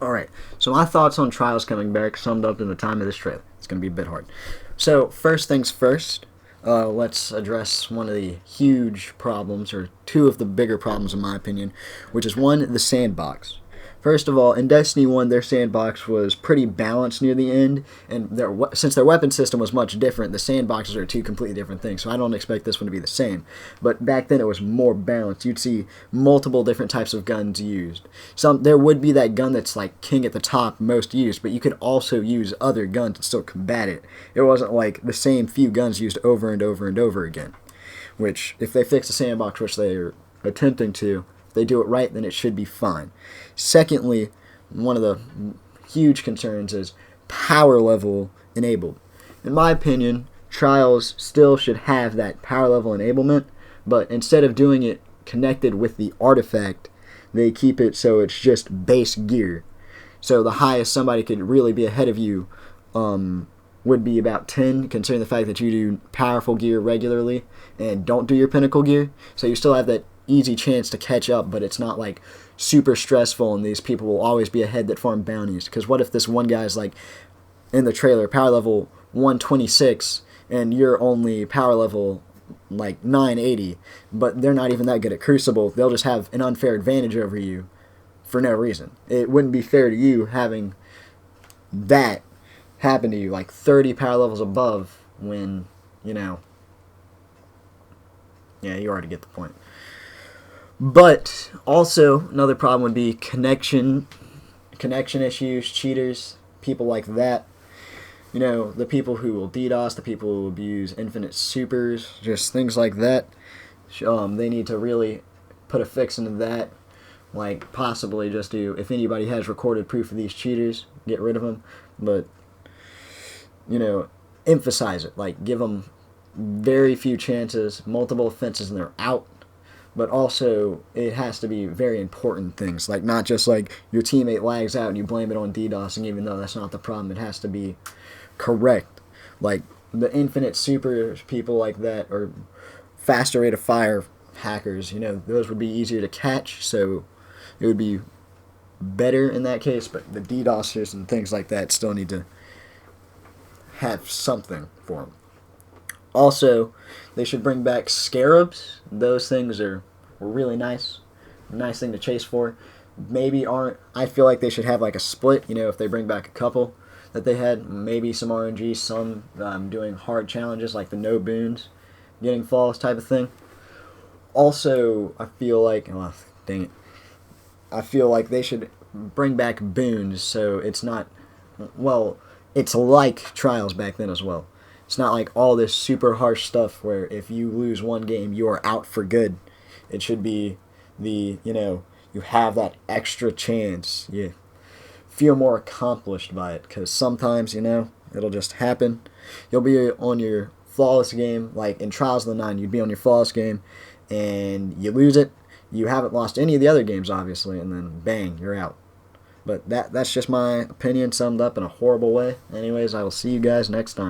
Alright, so my thoughts on Trials coming back summed up in the time of this trailer. It's going to be a bit hard. So, first things first, let's address one of the huge problems, or two of the bigger problems in my opinion, which is one, the sandbox. First of all, in Destiny 1, their sandbox was pretty balanced near the end, and since their weapon system was much different, the sandboxes are two completely different things, so I don't expect this one to be the same. But back then it was more balanced. You'd see multiple different types of guns used. There would be that gun that's like king at the top, most used, but you could also use other guns and still combat it. It wasn't like the same few guns used over and over and over again. Which, if they fix the sandbox, which they are attempting to, if they do it right, then it should be fine. Secondly, one of the huge concerns is power level enabled. In my opinion, Trials still should have that power level enablement, but instead of doing it connected with the artifact, they keep it so it's just base gear. So the highest somebody could really be ahead of you would be about 10, considering the fact that you do powerful gear regularly and don't do your pinnacle gear. So you still have that easy chance to catch up, but it's not like super stressful and these people will always be ahead that farm bounties. Because what if this one guy's like in the trailer power level 126 and you're only power level like 980, but they're not even that good at Crucible? They'll just have an unfair advantage over you for no reason. It wouldn't be fair to you having that happen to you, like 30 power levels above, when, yeah, you already get the point. But also, another problem would be connection issues, cheaters, people like that. The people who will DDoS, the people who abuse infinite supers, just things like that. They need to really put a fix into that. Like, possibly just do, if anybody has recorded proof of these cheaters, get rid of them. But, emphasize it. Like, give them very few chances, multiple offenses, and they're out. But also, it has to be very important things. Like, not just like your teammate lags out and you blame it on DDoSing, even though that's not the problem. It has to be correct. Like, the infinite super people like that, or faster rate of fire hackers, those would be easier to catch, so it would be better in that case. But the DDoSers and things like that still need to have something for them. Also, they should bring back scarabs. Those things were really nice. A nice thing to chase for. I feel like they should have like a split, if they bring back a couple that they had. Maybe some RNG, some doing hard challenges like the no boons, getting falls type of thing. Also, I feel like, dang it. I feel like they should bring back boons so it's not, it's like Trials back then as well. It's not like all this super harsh stuff where if you lose one game, you are out for good. It should be you have that extra chance. You feel more accomplished by it, because sometimes, it'll just happen. You'll be on your flawless game, like in Trials of the Nine, you'd be on your flawless game, and you lose it. You haven't lost any of the other games, obviously, and then bang, you're out. But that's just my opinion summed up in a horrible way. Anyways, I will see you guys next time.